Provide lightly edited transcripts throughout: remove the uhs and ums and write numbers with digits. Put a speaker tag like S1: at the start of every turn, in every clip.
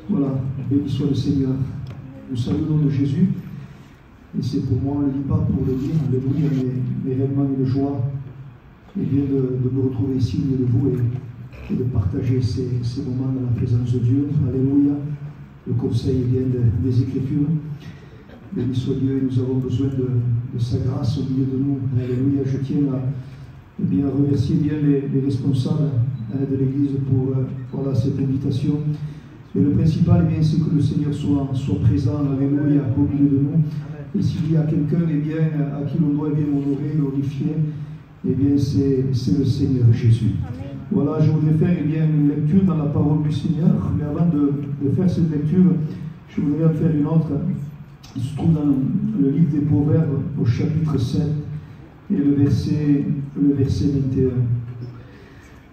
S1: Voilà, béni soit le Seigneur. Nous saluons le nom de Jésus. Et c'est pour moi, on ne le dit pas pour le dire, alléluia, mais réellement une joie et bien de me retrouver ici au milieu de vous et de partager ces moments dans la présence de Dieu. Alléluia. Le conseil vient des Écritures. Béni soit Dieu, nous avons besoin de sa grâce au milieu de nous. Alléluia. Je tiens à remercier bien les responsables de l'Église pour voilà, cette invitation. Et le principal, c'est que le Seigneur soit présent, alléluia, au milieu de nous. Et s'il y a quelqu'un à qui l'on doit honorer, glorifier, c'est le Seigneur Jésus. Amen. Voilà, je voudrais faire une lecture dans la parole du Seigneur. Mais avant de faire cette lecture, je voudrais en faire une autre. Il se trouve dans le livre des Proverbes, au chapitre 7, et le verset 21.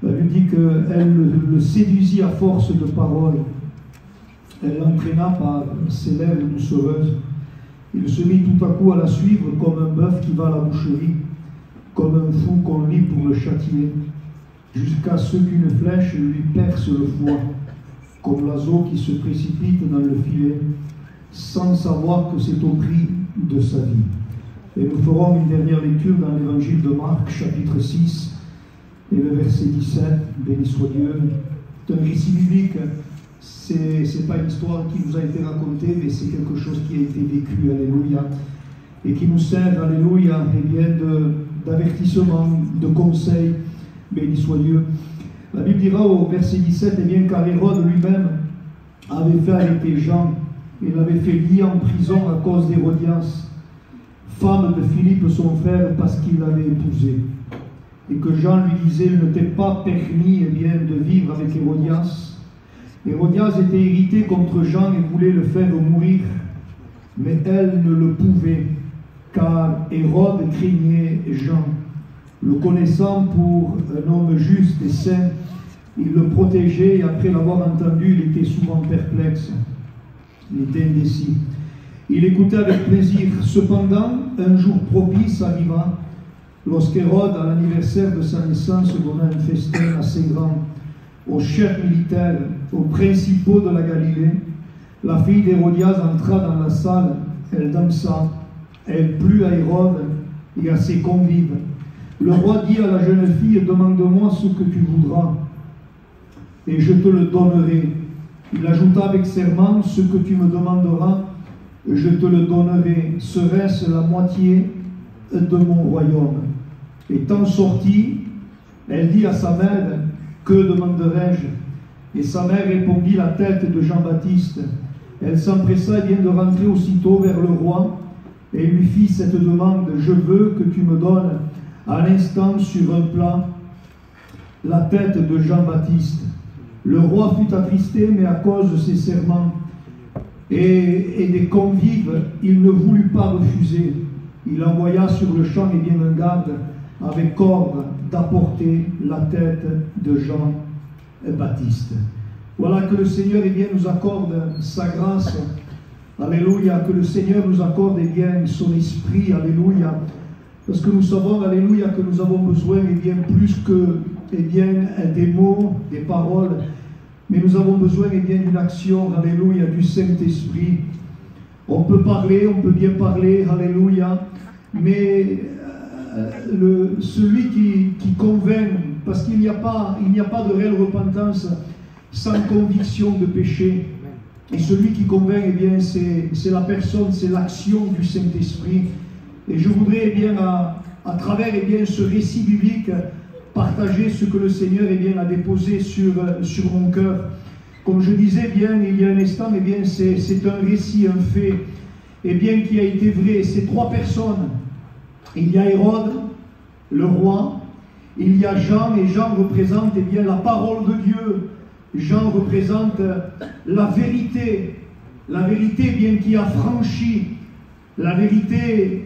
S1: La Bible dit qu'elle le séduisit à force de paroles. Elle l'entraîna par ses lèvres doucereuses. Il se mit tout à coup à la suivre comme un bœuf qui va à la boucherie, comme un fou qu'on lit pour le châtier, jusqu'à ce qu'une flèche lui perce le foie, comme l'oiseau qui se précipite dans le filet, sans savoir que c'est au prix de sa vie. Et nous ferons une dernière lecture dans l'évangile de Marc, chapitre 6, et le verset 17, béni soit Dieu. C'est un récit biblique. Ce n'est pas une histoire qui nous a été racontée, mais c'est quelque chose qui a été vécu, alléluia, et qui nous sert, alléluia, d'avertissement, de conseil, béni soit Dieu. La Bible dira au verset 17, car Hérode lui-même avait fait arrêter Jean, et l'avait fait lier en prison à cause d'Hérodias, femme de Philippe son frère, parce qu'il l'avait épousée, et que Jean lui disait, il ne t'est pas permis de vivre avec Hérodias. Hérodias était irritée contre Jean et voulait le faire mourir, mais elle ne le pouvait, car Hérode craignait Jean. Le connaissant pour un homme juste et saint, il le protégeait et après l'avoir entendu, il était souvent perplexe. Il était indécis. Il écoutait avec plaisir. Cependant, un jour propice arriva, lorsqu'Hérode, à l'anniversaire de sa naissance, donna un festin assez grand aux chefs militaires, aux principaux de la Galilée. La fille d'Hérodias entra dans la salle, elle dansa, elle plut à Hérode et à ses convives. Le roi dit à la jeune fille, demande-moi ce que tu voudras, et je te le donnerai. Il ajouta avec serment, ce que tu me demanderas, je te le donnerai, serait-ce la moitié de mon royaume. Étant sortie, elle dit à sa mère, que demanderai-je? Et sa mère répondit, la tête de Jean-Baptiste. Elle s'empressa de rentrer aussitôt vers le roi et lui fit cette demande, je veux que tu me donnes à l'instant sur un plat la tête de Jean-Baptiste. Le roi fut attristé, mais à cause de ses serments et des convives, il ne voulut pas refuser. Il envoya sur le champ un garde avec ordre d'apporter la tête de Jean-Baptiste. Voilà, que le Seigneur nous accorde sa grâce, alléluia, que le Seigneur nous accorde son esprit, alléluia, parce que nous savons, alléluia, que nous avons besoin plus que des mots, des paroles, mais nous avons besoin d'une action, alléluia, du Saint-Esprit. On peut parler, on peut bien parler, alléluia, mais celui qui convainc, parce qu'il n'y a pas de réelle repentance sans conviction de péché, et celui qui convainc, c'est la personne, c'est l'action du Saint-Esprit. Et je voudrais à travers ce récit biblique partager ce que le Seigneur a déposé sur mon cœur. Comme je disais il y a un instant, c'est un récit, un fait, qui a été vrai. C'est trois personnes. Il y a Hérode, le roi, il y a Jean, et Jean représente la parole de Dieu. Jean représente la vérité qui affranchit, la vérité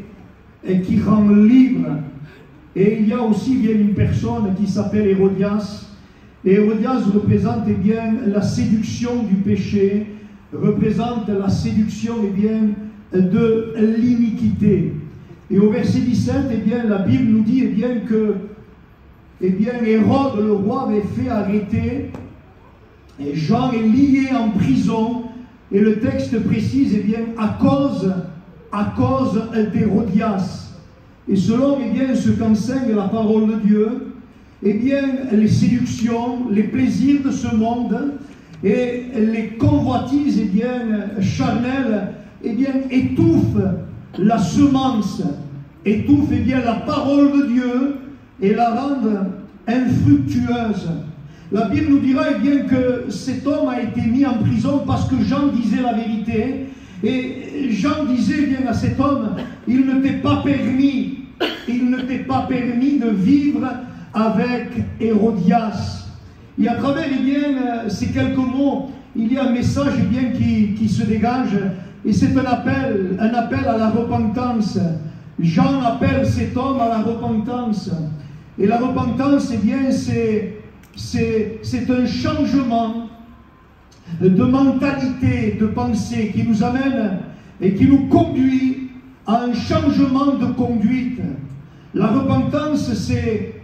S1: qui rend libre. Et il y a aussi une personne qui s'appelle Hérodias. Et Hérodias représente la séduction du péché, représente la séduction de l'iniquité. Et au verset 17, la Bible nous dit que eh bien, Hérode, le roi, avait fait arrêter, et Jean est lié en prison, et le texte précise, eh bien, à cause d'Hérodias. Et selon, eh bien, ce qu'enseigne la parole de Dieu, eh bien, les séductions, les plaisirs de ce monde, et les convoitises, eh bien, charnelles, eh bien, étouffent la semence, étouffent, eh bien, la parole de Dieu, et la rendent infructueuse. La Bible nous dira eh bien, que cet homme a été mis en prison parce que Jean disait la vérité. Et Jean disait eh bien, à cet homme, il ne t'est pas permis de vivre avec Hérodias. Et à travers eh bien, ces quelques mots, il y a un message eh bien, qui se dégage. Et c'est un appel à la repentance. Jean appelle cet homme à la repentance. Et la repentance, eh bien, c'est un changement de mentalité, de pensée qui nous amène et qui nous conduit à un changement de conduite. La repentance, c'est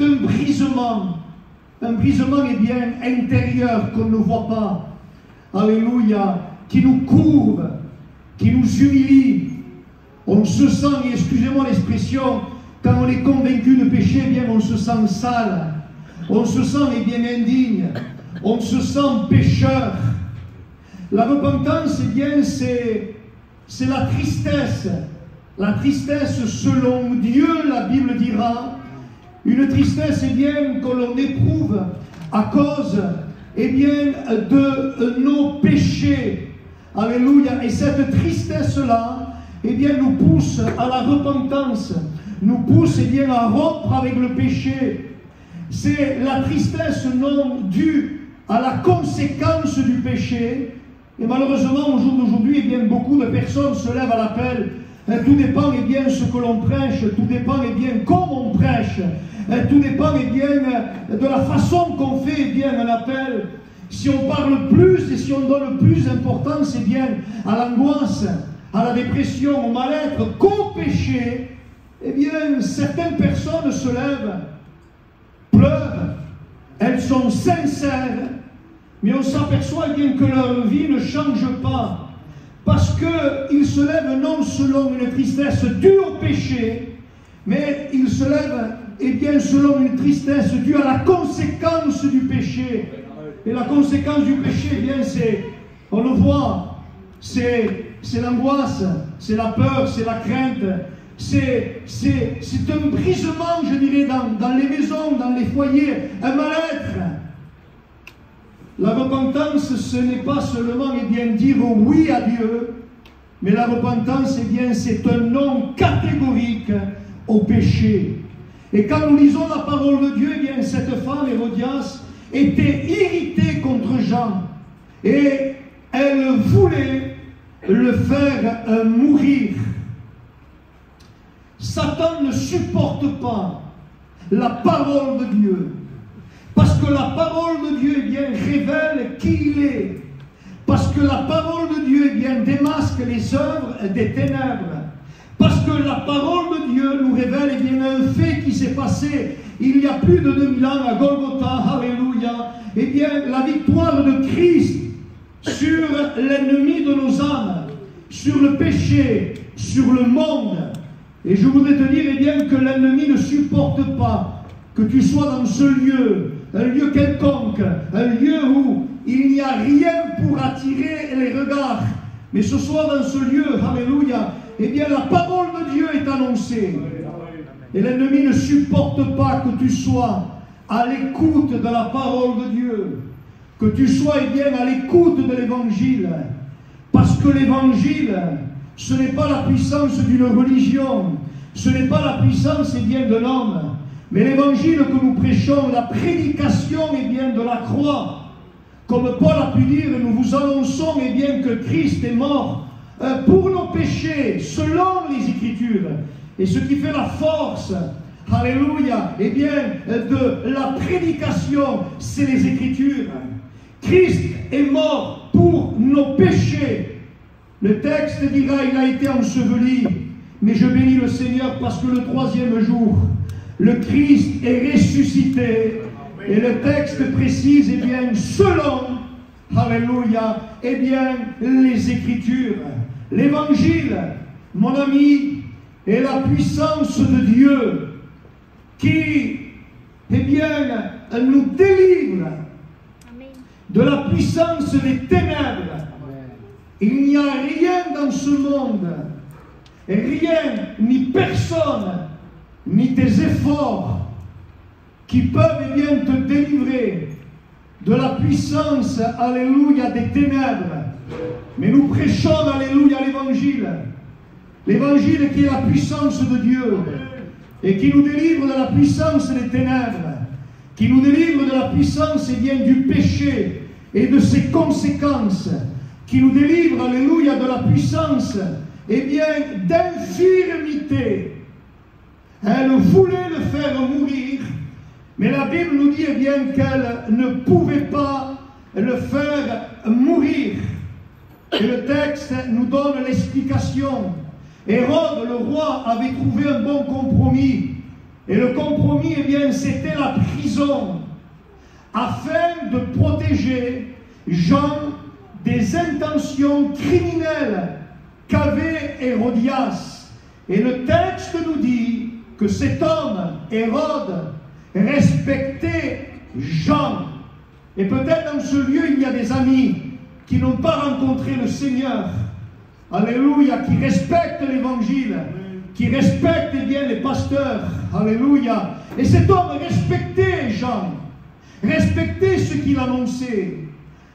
S1: un brisement eh bien, intérieur qu'on ne voit pas. Alléluia, qui nous courbe, qui nous humilie. On se sent, et excusez-moi l'expression, quand on est convaincu de péché, eh bien, on se sent sale. On se sent eh bien, indigne. On se sent pécheur. La repentance, eh bien, c'est la tristesse. La tristesse selon Dieu, la Bible dira. Une tristesse, eh bien, que l'on éprouve à cause, eh bien, de nos péchés. Alléluia. Et cette tristesse-là, eh bien, nous pousse à la repentance. Nous pousse eh bien, à rompre avec le péché. C'est la tristesse non due à la conséquence du péché. Et malheureusement, au jour d'aujourd'hui, eh bien, beaucoup de personnes se lèvent à l'appel. Tout dépend eh bien, ce que l'on prêche, tout dépend eh bien, comment on prêche, tout dépend eh bien, de la façon qu'on fait eh bien, un appel. Si on parle plus et si on donne plus d'importance eh bien, à l'angoisse, à la dépression, au mal-être qu'au péché, eh bien, certaines personnes se lèvent, pleurent, elles sont sincères, mais on s'aperçoit eh bien que leur vie ne change pas, parce qu'ils se lèvent non selon une tristesse due au péché, mais ils se lèvent eh bien, selon une tristesse due à la conséquence du péché. Et la conséquence du péché, eh bien, c'est, on le voit, c'est l'angoisse, c'est la peur, c'est la crainte. C'est un brisement, je dirais, dans les maisons, dans les foyers, un mal-être. La repentance, ce n'est pas seulement eh bien, dire oui à Dieu, mais la repentance, eh bien, c'est un non catégorique au péché. Et quand nous lisons la parole de Dieu, eh bien, cette femme, Hérodias, était irritée contre Jean. Et elle voulait le faire mourir. Satan ne supporte pas la parole de Dieu. Parce que la parole de Dieu eh bien, révèle qui il est. Parce que la parole de Dieu eh bien, démasque les œuvres des ténèbres. Parce que la parole de Dieu nous révèle eh bien, un fait qui s'est passé il y a plus de 2000 ans à Golgotha. Alléluia. Eh bien, la victoire de Christ sur l'ennemi de nos âmes, sur le péché, sur le monde. Et je voudrais te dire eh bien, que l'ennemi ne supporte pas que tu sois dans ce lieu, un lieu quelconque, un lieu où il n'y a rien pour attirer les regards. Mais ce soir dans ce lieu, alléluia, eh bien la parole de Dieu est annoncée. Et l'ennemi ne supporte pas que tu sois à l'écoute de la parole de Dieu, que tu sois eh bien, à l'écoute de l'évangile. Parce que l'évangile, ce n'est pas la puissance d'une religion, ce n'est pas la puissance eh bien, de l'homme, mais l'évangile que nous prêchons, la prédication eh bien, de la croix. Comme Paul a pu dire, nous vous annonçons eh bien, que Christ est mort pour nos péchés, selon les Écritures. Et ce qui fait la force, alléluia, eh bien, de la prédication, c'est les Écritures. Christ est mort pour nos péchés. Le texte dira, il a été enseveli, mais je bénis le Seigneur parce que le troisième jour, le Christ est ressuscité. Et le texte précise, eh bien, selon, alléluia, eh bien, les Écritures. L'Évangile, mon ami, est la puissance de Dieu qui, eh bien, nous délivre de la puissance des ténèbres. Il n'y a rien dans ce monde, rien, ni personne, ni tes efforts qui peuvent eh bien te délivrer de la puissance, alléluia, des ténèbres. Mais nous prêchons, alléluia, l'Évangile. L'Évangile qui est la puissance de Dieu et qui nous délivre de la puissance des ténèbres, qui nous délivre de la puissance eh bien, du péché et de ses conséquences, qui nous délivre, alléluia, de la puissance eh bien, d'infirmité. Elle voulait le faire mourir, mais la Bible nous dit eh bien, qu'elle ne pouvait pas le faire mourir. Et le texte nous donne l'explication. Hérode, le roi, avait trouvé un bon compromis. Et le compromis, eh bien, c'était la prison, afin de protéger Jean des intentions criminelles qu'avait Hérodias. Et le texte nous dit que cet homme, Hérode, respectait Jean. Et peut-être dans ce lieu, il y a des amis qui n'ont pas rencontré le Seigneur, alléluia, qui respectent l'Évangile, qui respectent eh bien, les pasteurs, alléluia. Et cet homme respectait Jean, respectait ce qu'il annonçait.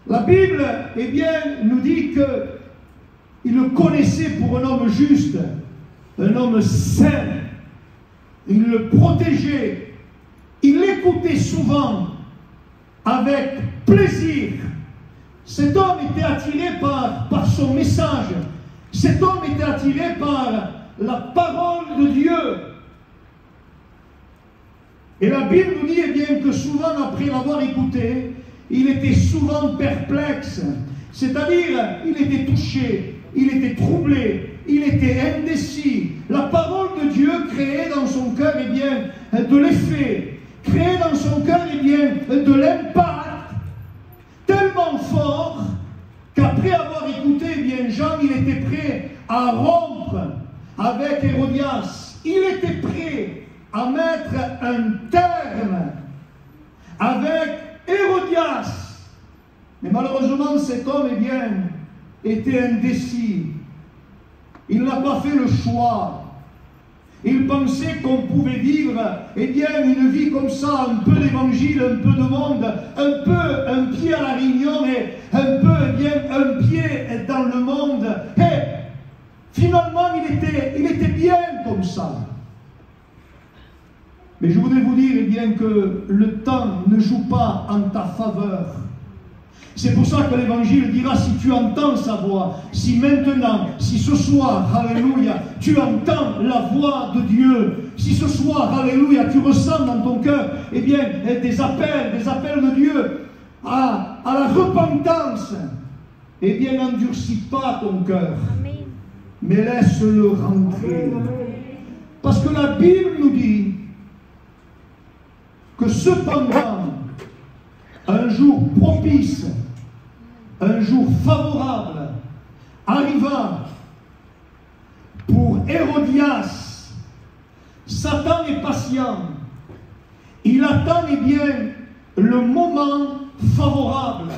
S1: La Bible, eh bien, nous dit qu'il le connaissait pour un homme juste, un homme saint. Il le protégeait, il l'écoutait souvent avec plaisir. Cet homme était attiré par son message. Cet homme était attiré par la parole de Dieu. Et la Bible nous dit eh bien, que souvent, après l'avoir écouté, il était souvent perplexe. C'est-à-dire, il était touché, il était troublé, il était indécis. La parole de Dieu créait dans son cœur eh bien, de l'effet, créait dans son cœur eh bien, de l'impact tellement fort qu'après avoir écouté eh bien, Jean, il était prêt à rompre avec Hérodias. Il était prêt à mettre un terme avec Hérodias. Mais malheureusement, cet homme eh bien, était indécis. Il n'a pas fait le choix. Il pensait qu'on pouvait vivre eh bien, une vie comme ça, un peu d'évangile, un peu de monde, un pied à la Réunion et un peu eh bien, un pied dans le monde. Et finalement, il était bien comme ça. Mais je voudrais vous dire eh bien, que le temps ne joue pas en ta faveur. C'est pour ça que l'Évangile dira, si tu entends sa voix, si maintenant, si ce soir, alléluia, tu entends la voix de Dieu, si ce soir, alléluia, tu ressens dans ton cœur, eh bien, des appels de Dieu à la repentance, eh bien, n'endurcis pas ton cœur, mais laisse-le rentrer. Parce que la Bible nous dit que cependant, un jour propice, un jour favorable arriva pour Hérodias. Satan est patient. Il attend eh bien le moment favorable.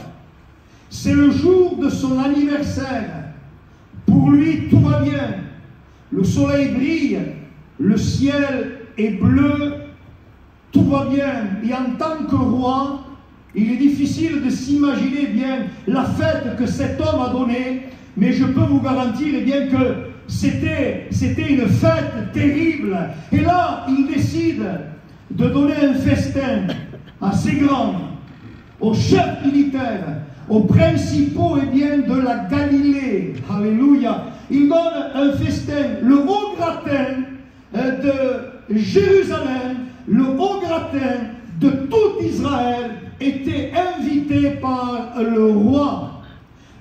S1: C'est le jour de son anniversaire. Pour lui, tout va bien. Le soleil brille, le ciel est bleu, tout va bien. Et en tant que roi, il est difficile de s'imaginer bien la fête que cet homme a donnée, mais je peux vous garantir eh bien, que c'était une fête terrible. Et là, il décide de donner un festin assez grand aux chefs militaires, aux principaux eh bien, de la Galilée. Alléluia. Il donne un festin, le haut gratin de Jérusalem, le haut gratin de tout Israël était invité par le roi.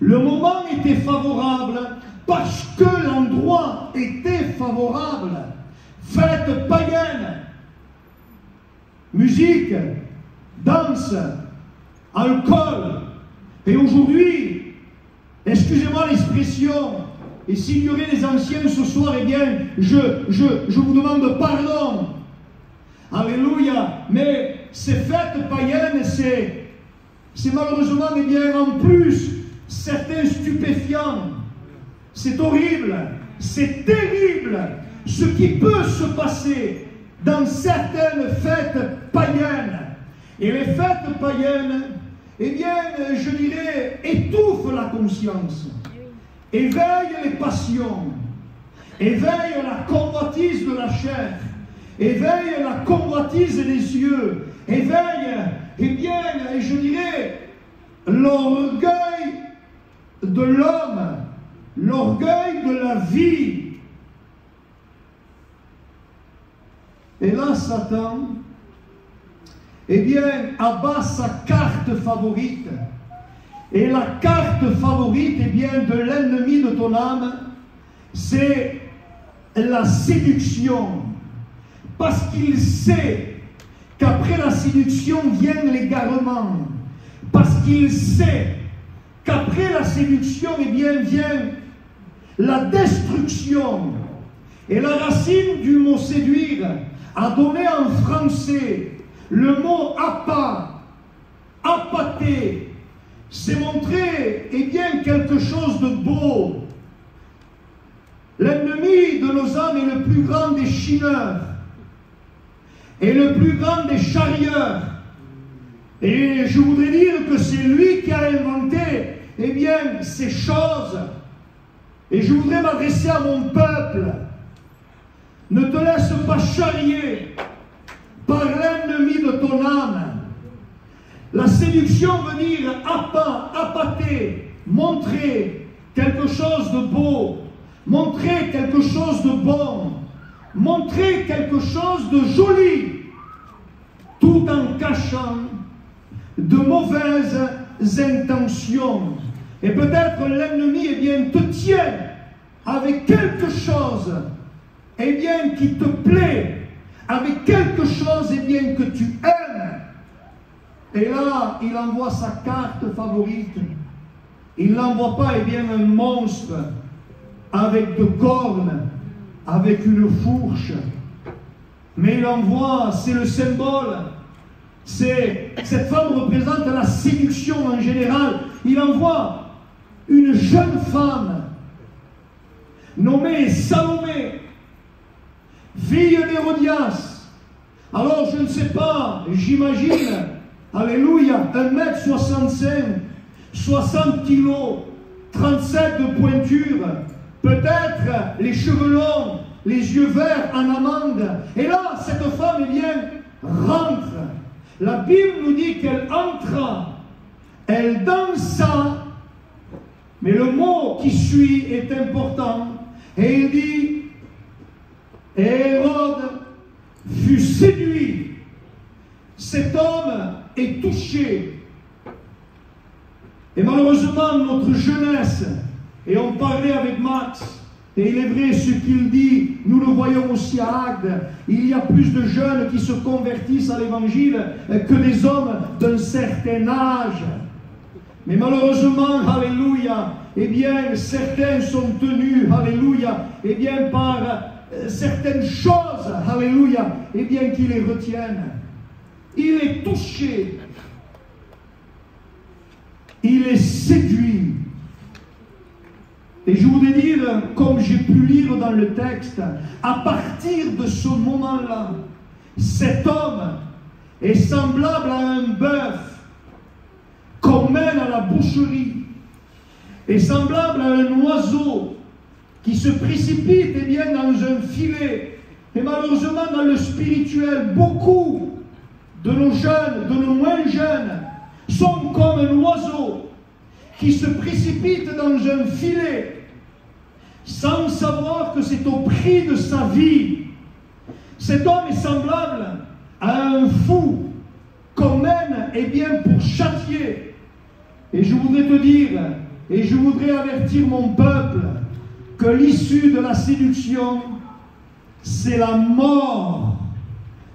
S1: Le moment était favorable parce que l'endroit était favorable. Fête païenne. musique, danse, alcool. Et aujourd'hui, excusez-moi l'expression, et s'il y aurait les anciens ce soir, eh bien, je vous demande pardon. Alléluia. Mais ces fêtes païennes, c'est malheureusement, eh bien, en plus, certains stupéfiants. C'est horrible, c'est terrible ce qui peut se passer dans certaines fêtes païennes. Et les fêtes païennes, eh bien, je dirais, étouffent la conscience, éveillent les passions, éveillent la convoitise de la chair, éveillent la convoitise des yeux, éveillent, eh bien, je dirais, l'orgueil de l'homme, l'orgueil de la vie. Et là, Satan, eh bien, abat sa carte favorite. Et la carte favorite, eh bien, de l'ennemi de ton âme, c'est la séduction. Parce qu'il sait qu'après la séduction vient l'égarement. Parce qu'il sait qu'après la séduction, eh bien, vient la destruction. Et la racine du mot séduire a donné en français le mot appât, appâter. C'est montrer, eh bien, quelque chose de beau. L'ennemi de nos âmes est le plus grand des chineurs et le plus grand des charrieurs. Et je voudrais dire que c'est lui qui a inventé, eh bien, ces choses. Et je voudrais m'adresser à mon peuple. Ne te laisse pas charrier par l'ennemi de ton âme. La séduction veut dire appâter, montrer quelque chose de beau, montrer quelque chose de bon, montrer quelque chose de joli, tout en cachant de mauvaises intentions. Et peut-être l'ennemi, eh bien, te tient avec quelque chose, eh bien, qui te plaît, avec quelque chose, eh bien, que tu aimes. Et là, il envoie sa carte favorite. Il n'envoie pas, eh bien, un monstre avec de cornes, avec une fourche. Mais il envoie, c'est le symbole. Cette femme représente la séduction en général. Il envoie une jeune femme nommée Salomé, fille d'Hérodias. Alors je ne sais pas, j'imagine, alléluia, 1m65, 60 kilos, 37 de pointure, peut-être les cheveux longs, les yeux verts en amande. Et là, cette femme, eh bien, rentre. La Bible nous dit qu'elle entra, elle dansa, mais le mot qui suit est important. Et il dit, et Hérode fut séduit. Cet homme est touché. Et malheureusement, notre jeunesse, et on parlait avec Max, et il est vrai ce qu'il dit, nous le voyons aussi à Agde, il y a plus de jeunes qui se convertissent à l'évangile que des hommes d'un certain âge. Mais malheureusement, alléluia, eh bien, certains sont tenus, alléluia, eh bien, par certaines choses, alléluia, eh bien, qui les retiennent. Il est touché, il est séduit. Et je voudrais dire, comme j'ai pu lire dans le texte, à partir de ce moment-là, cet homme est semblable à un bœuf qu'on mène à la boucherie, est semblable à un oiseau qui se précipite, eh bien, dans un filet. Et malheureusement, dans le spirituel, beaucoup de nos jeunes, de nos moins jeunes, sont comme un oiseau qui se précipite dans un filet sans savoir que c'est au prix de sa vie. Cet homme est semblable à un fou qu'on mène, eh bien, pour châtier. Et je voudrais te dire, et je voudrais avertir mon peuple, que l'issue de la séduction, c'est la mort.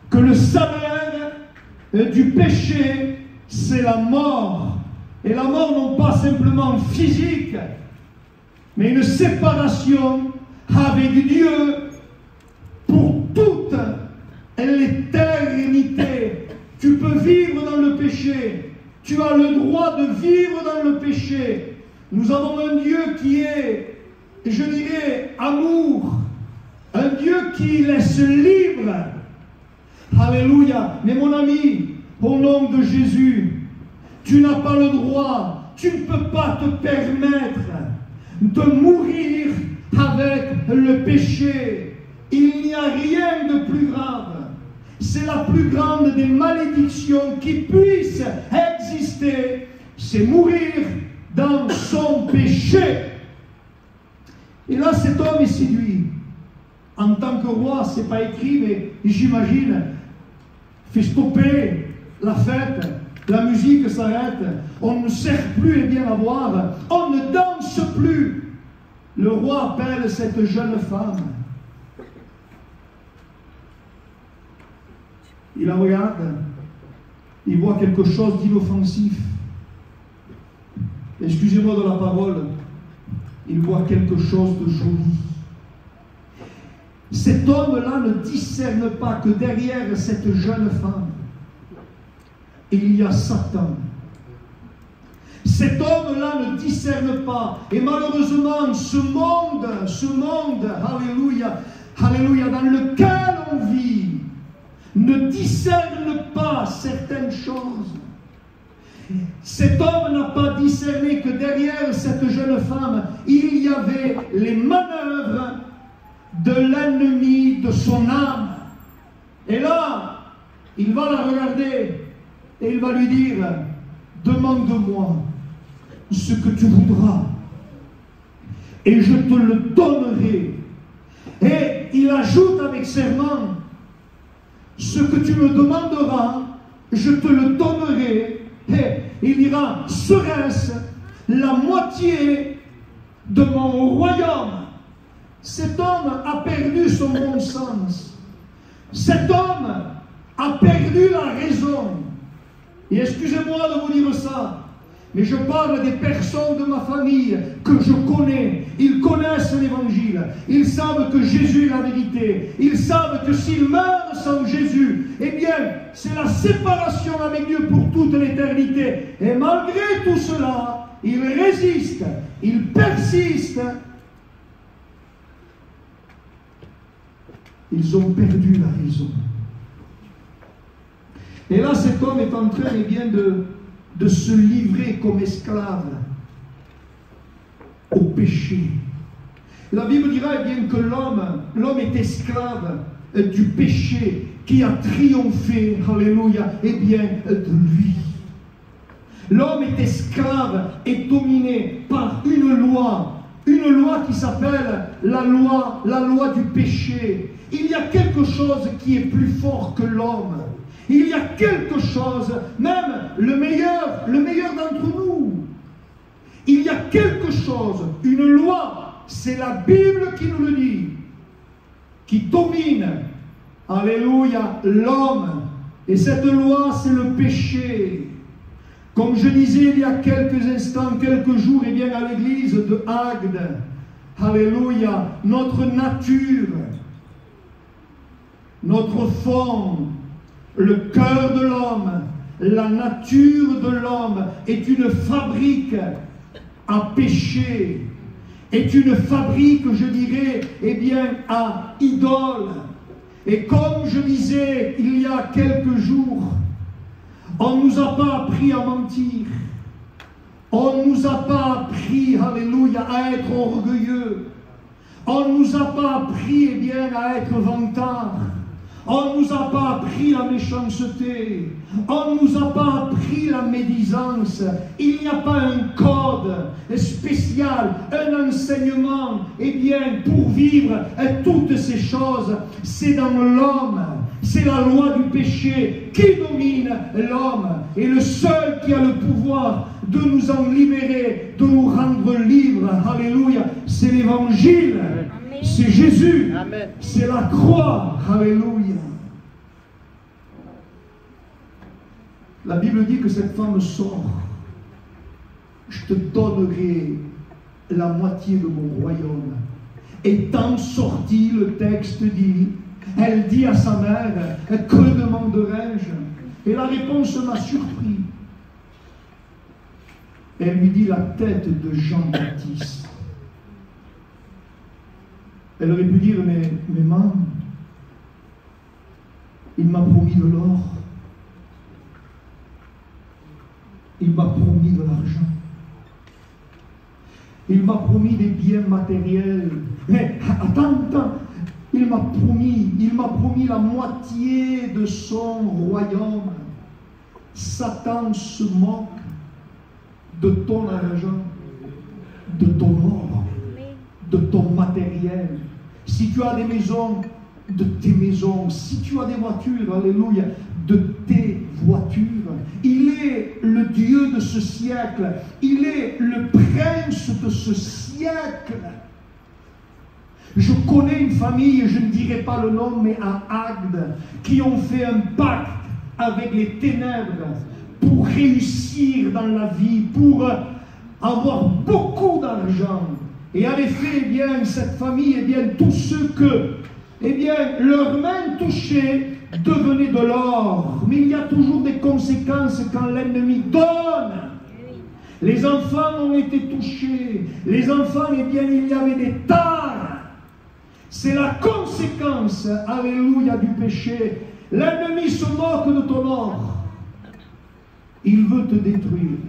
S1: Que le salaire, du péché, c'est la mort. Et la mort non pas simplement physique, mais une séparation avec Dieu pour toute l'éternité. Tu peux vivre dans le péché. Tu as le droit de vivre dans le péché. Nous avons un Dieu qui est, je dirais, amour. Un Dieu qui laisse libre. Alléluia. Mais mon ami, au nom de Jésus, tu n'as pas le droit, tu ne peux pas te permettre de mourir avec le péché. Il n'y a rien de plus grave. C'est la plus grande des malédictions qui puisse exister. C'est mourir dans son péché. Et là, cet homme est séduit. En tant que roi, ce n'est pas écrit, mais j'imagine, fait stopper la fête, la musique s'arrête, on ne sert plus et bien à boire, on ne danse plus. Le roi appelle cette jeune femme. Il la regarde, il voit quelque chose d'inoffensif. Excusez-moi de la parole, il voit quelque chose de joli. Cet homme-là ne discerne pas que derrière cette jeune femme, il y a Satan. Cet homme-là ne discerne pas. Et malheureusement, ce monde, alléluia, alléluia, dans lequel on vit, ne discerne pas certaines choses. Cet homme n'a pas discerné que derrière cette jeune femme, il y avait les manœuvres de l'ennemi de son âme. Et là, il va la regarder et il va lui dire, demande-moi ce que tu voudras et je te le donnerai. Et il ajoute avec serment, ce que tu me demanderas, je te le donnerai. Et il dira, serait-ce la moitié de mon royaume? Cet homme a perdu son bon sens. Cet homme a perdu la raison. Et excusez-moi de vous dire ça, mais je parle des personnes de ma famille que je connais. Ils connaissent l'Évangile. Ils savent que Jésus est la vérité. Ils savent que s'ils meurent sans Jésus, eh bien, c'est la séparation avec Dieu pour toute l'éternité. Et malgré tout cela, ils résistent, ils persistent. Ils ont perdu la raison. Et là, cet homme est en train, eh bien, de se livrer comme esclave au péché. La Bible dira, eh bien, que l'homme est esclave du péché qui a triomphé, alléluia, eh bien, de lui. L'homme est esclave et dominé par une loi qui s'appelle la loi du péché. Il y a quelque chose qui est plus fort que l'homme. Il y a quelque chose, même le meilleur d'entre nous. Il y a quelque chose, une loi, c'est la Bible qui nous le dit, qui domine, alléluia, l'homme. Et cette loi, c'est le péché. Comme je disais il y a quelques instants, quelques jours, eh bien à l'église de Agde, alléluia, notre nature, notre fond, le cœur de l'homme, la nature de l'homme est une fabrique à péché, est une fabrique, je dirais, eh bien, à idole. Et comme je disais il y a quelques jours, on ne nous a pas appris à mentir. On ne nous a pas appris, alléluia, à être orgueilleux. On ne nous a pas appris, eh bien, à être vantard. On ne nous a pas appris la méchanceté. On ne nous a pas appris la médisance. Il n'y a pas un code spécial, un enseignement, eh bien, pour vivre toutes ces choses. C'est dans l'homme. C'est la loi du péché qui domine l'homme. Et le seul qui a le pouvoir de nous en libérer, de nous rendre libres, alléluia, c'est l'Évangile. C'est Jésus. C'est la croix. Alléluia. La Bible dit que cette femme sort. Je te donnerai la moitié de mon royaume. Étant sortie, le texte dit, elle dit à sa mère, que demanderai-je? Et la réponse m'a surpris. Elle lui dit la tête de Jean-Baptiste. Elle aurait pu dire, mais maman, il m'a promis de l'or. Il m'a promis de l'argent. Il m'a promis des biens matériels. Mais attends, il m'a promis la moitié de son royaume. Satan se moque de ton argent, de ton or, de ton matériel. Si tu as des maisons, de tes maisons. Si tu as des voitures, alléluia, de tes voitures. Il est le Dieu de ce siècle. Il est le prince de ce siècle. Je connais une famille, je ne dirai pas le nom, mais à Agde, qui ont fait un pacte avec les ténèbres pour réussir dans la vie, pour avoir beaucoup d'argent. Et en effet, eh bien, cette famille, eh bien, tous ceux que, eh bien, leurs mains touchaient devenaient de l'or. Mais il y a toujours des conséquences quand l'ennemi donne. Les enfants ont été touchés. Les enfants, eh bien, il y avait des tares. C'est la conséquence, alléluia, du péché. L'ennemi se moque de ton or. Il veut te détruire.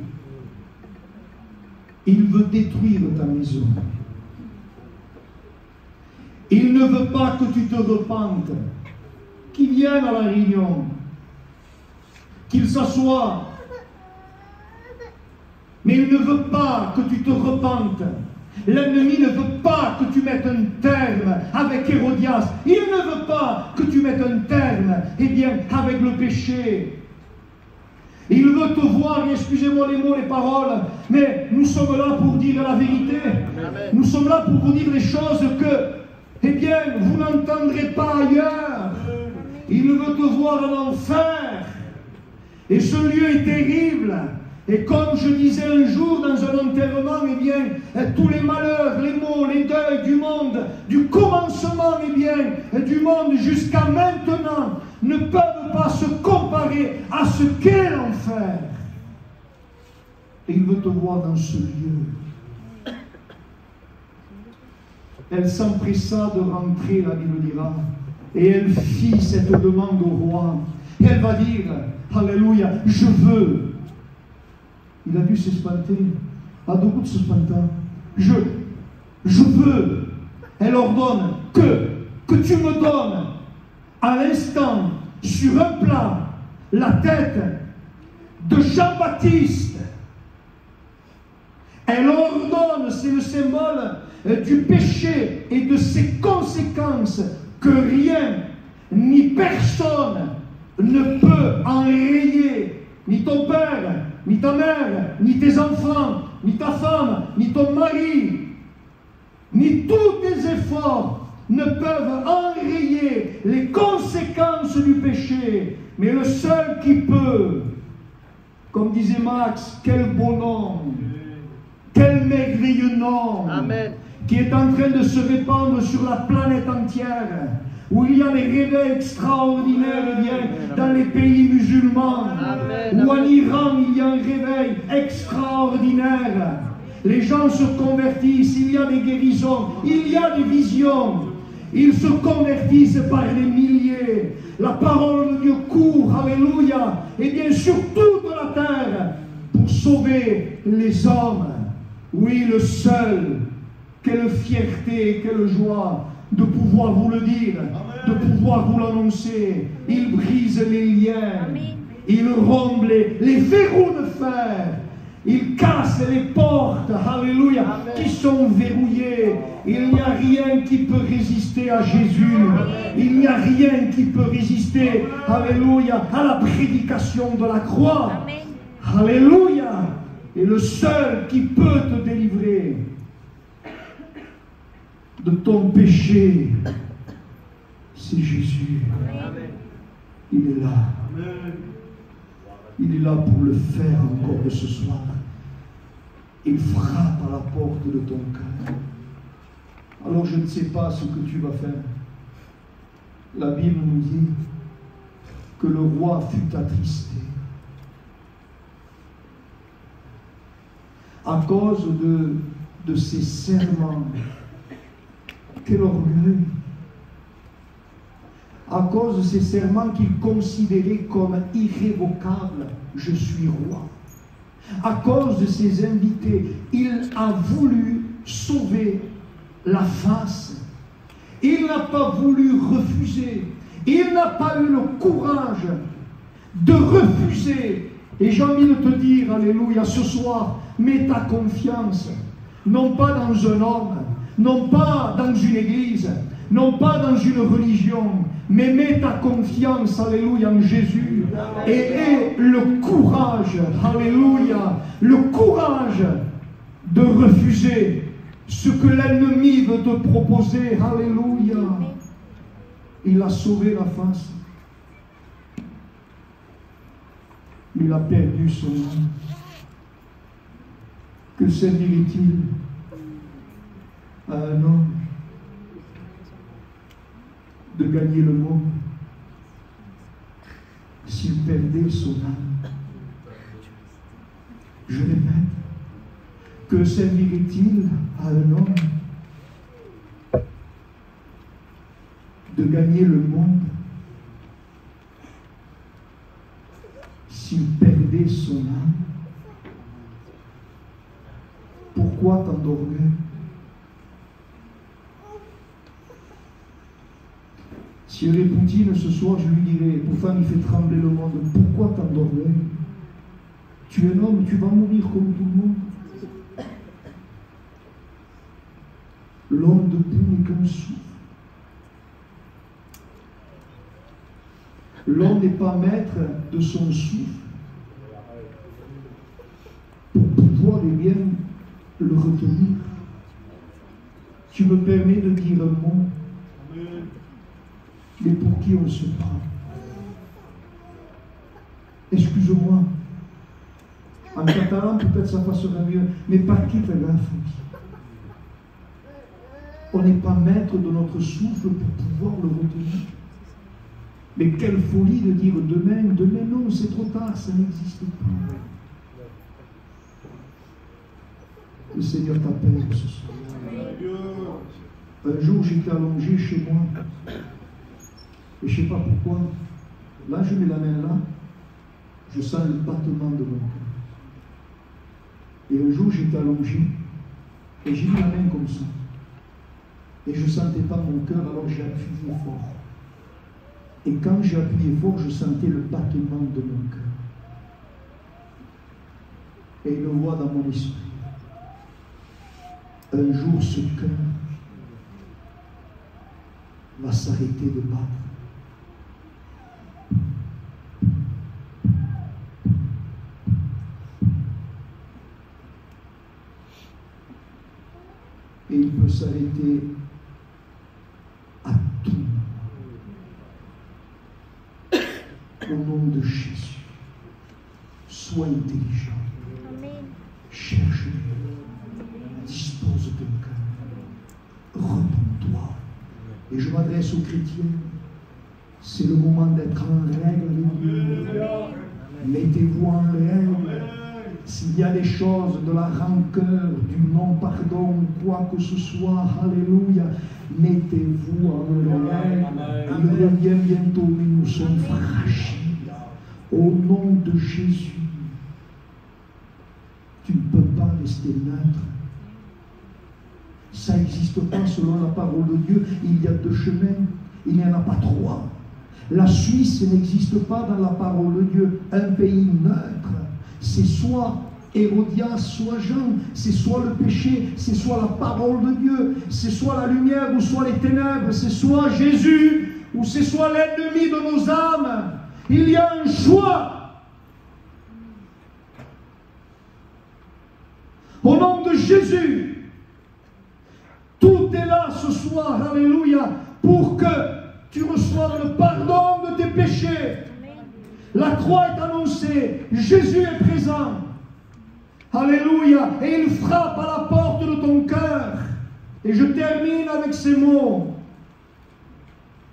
S1: Il veut détruire ta maison. Il ne veut pas que tu te repentes. Qu'il vienne à la réunion. Qu'il s'assoie. Mais il ne veut pas que tu te repentes. L'ennemi ne veut pas que tu mettes un terme avec Hérodias. Il ne veut pas que tu mettes un terme, eh bien, avec le péché. Il veut te voir, et excusez-moi les mots, les paroles, mais nous sommes là pour dire la vérité. Amen. Nous sommes là pour vous dire des choses que, eh bien, vous n'entendrez pas ailleurs. Il veut te voir en enfer. Et ce lieu est terrible. Et comme je disais un jour dans un enterrement, eh bien, tous les malheurs, les maux, les deuils du monde, du commencement, eh bien, du monde jusqu'à maintenant, ne peuvent pas se comparer à ce qu'est l'enfer. Et il veut te voir dans ce lieu. Elle s'empressa de rentrer, la Bible dira, et elle fit cette demande au roi. Et elle va dire, alléluia, je veux. Il a dû s'espanter. A beaucoup de s'espanter. Je veux. Elle ordonne que tu me donnes à l'instant, sur un plat, la tête de Jean-Baptiste. Elle ordonne, c'est le symbole du péché et de ses conséquences, que rien ni personne ne peut enrayer, ni ton père, ni ta mère, ni tes enfants, ni ta femme, ni ton mari, ni tous tes efforts ne peuvent enrayer les conséquences du péché. Mais le seul qui peut, comme disait Max, quel beau nom, quel merveilleux nom, amen, qui est en train de se répandre sur la planète entière, où il y a des réveils extraordinaires, eh bien, dans les pays musulmans, amen, où en Iran il y a un réveil extraordinaire. Les gens se convertissent, il y a des guérisons, il y a des visions. Ils se convertissent par les milliers. La parole de Dieu court, alléluia, et bien sur toute la terre, pour sauver les hommes. Oui, le seul, quelle fierté, quelle joie de pouvoir vous le dire, de pouvoir vous l'annoncer. Il brise les liens, il rompt les verrous de fer, il casse les portes, alléluia, qui sont verrouillées. Il n'y a rien qui peut résister à Jésus. Il n'y a rien qui peut résister, alléluia, à la prédication de la croix. Alléluia. Et le seul qui peut te délivrer de ton péché, c'est Jésus. Il est là. Il est là pour le faire encore de ce soir. Il frappe à la porte de ton cœur. Alors je ne sais pas ce que tu vas faire. La Bible nous dit que le roi fut attristé à cause de ses serments. Quel orgueil! À cause de ces serments qu'il considérait comme irrévocables, je suis roi. À cause de ses invités, il a voulu sauver la face. Il n'a pas voulu refuser. Il n'a pas eu le courage de refuser. Et j'ai envie de te dire, alléluia, ce soir, mets ta confiance, non pas dans un homme, non pas dans une église, non pas dans une religion, mais mets ta confiance, alléluia, en Jésus, et aie le courage, alléluia, le courage de refuser ce que l'ennemi veut te proposer, alléluia. Il a sauvé la face, mais il a perdu son âme. Que servirait-il à un homme de gagner le monde s'il perdait son âme? Je répète, que servirait-il à un homme de gagner le monde s'il perdait son âme? Pourquoi tant d'orgueil? Si il y avait Poutine ce soir, je lui dirais, pourtant il fait trembler le monde, pourquoi tant d'orgueil? Tu es un homme, tu vas mourir comme tout le monde. L'homme debout n'est qu'un souffle. L'homme n'est pas maître de son souffle pour pouvoir bien le retenir. Tu me permets de dire un mot, mais pour qui on se prend? Excuse-moi, en catalan peut-être ça passera mieux, mais par qui te la faute? On n'est pas maître de notre souffle pour pouvoir le retenir. Mais quelle folie de dire demain, demain non, c'est trop tard, ça n'existe pas. Le Seigneur t'appelle ce soir. Un jour, j'étais allongé chez moi, et je ne sais pas pourquoi. Là, je mets la main là, je sens le battement de mon cœur. Et un jour, j'étais allongé, et j'ai mis la main comme ça. Et je ne sentais pas mon cœur, alors j'ai appuyé fort. Et quand j'ai appuyé fort, je sentais le battement de mon cœur. Et une voix dans mon esprit. Un jour, ce cœur va s'arrêter de battre. Et il peut s'arrêter à tout moment. Au nom de Jésus, sois intelligent.
S2: Amen.
S1: Cherche-le. Dispose ton cœur. Repends-toi. Et je m'adresse aux chrétiens. C'est le moment d'être en règle avec Dieu. Mettez-vous en règle. S'il y a des choses de la rancœur, du non-pardon, quoi que ce soit, alléluia, mettez-vous en règle. Il revient bientôt, mais nous sommes fragiles. Au nom de Jésus, tu ne peux pas rester neutre. Ça n'existe pas selon la parole de Dieu. Il y a deux chemins, il n'y en a pas trois. La Suisse n'existe pas dans la parole de Dieu. Un pays neutre, c'est soit Hérodias, soit Jean, c'est soit le péché, c'est soit la parole de Dieu, c'est soit la lumière ou soit les ténèbres, c'est soit Jésus ou c'est soit l'ennemi de nos âmes. Il y a un choix. Au nom de Jésus, tout est là ce soir, alléluia, pour que tu reçoives le pardon de tes péchés. La croix est annoncée. Jésus est présent. Alléluia. Et il frappe à la porte de ton cœur. Et je termine avec ces mots.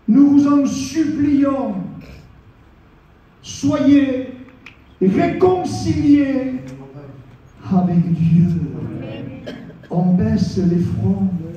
S1: Nous vous en supplions. Soyez réconciliés avec Dieu. On baisse les frondes.